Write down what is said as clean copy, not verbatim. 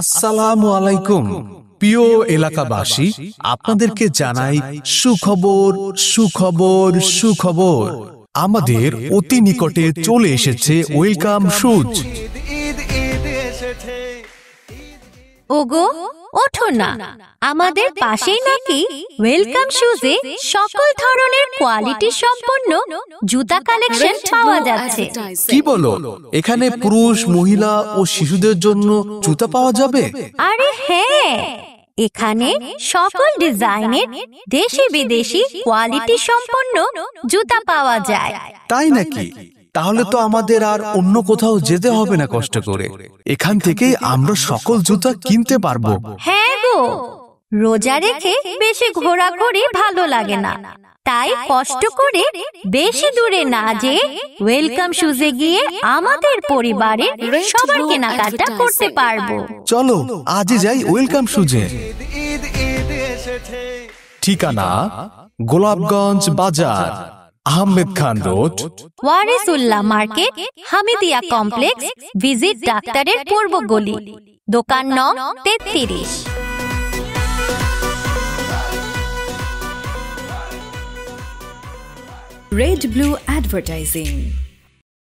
আসসালামু আলাইকুম প্রিয় এলাকাবাসী, আপনাদেরকে জানাই সুখবর সুখবর সুখবর। আমাদের অতি নিকটে চলে এসেছে ওয়েলকাম শুজ। ওগো ওঠো না, আমাদের পাশেই নাকি ওয়েলকাম শুজে সকল ধরনের কোয়ালিটি সম্পন্ন জুতা কালেকশন পাওয়া যাচ্ছে। কি বলো, এখানে পুরুষ, মহিলা ও শিশুদের জন্য জুতা পাওয়া যাবে? আরে হ্যাঁ, এখানে সকল ডিজাইনের দেশি বিদেশি কোয়ালিটি সম্পন্ন জুতা পাওয়া যায়। তাই নাকি? তাহলে তো আমাদের আর অন্য কোথাও যেতে হবে না কষ্ট করে, এখান থেকে আমরা সকল জুতা কিনতে পারবো। হ্যাঁ গো, রোজা রেখে বেশি ঘোরাঘুরি ভালো লাগে না, তাই কষ্ট করে বেশি দূরে না যেয়ে ওয়েলকাম শুজে গিয়ে আমাদের পরিবারের সবার কেনাকাটা করতে পারবো। চলো আজই যাই ওয়েলকাম শুজে। ঠিকানা Golapganj Bazar, Ahmed Khan road, Warisullah market, Hamidia complex, visit ডাক্তারের পূর্ব গলি, দোকান নং 33। Red Blue Advertising।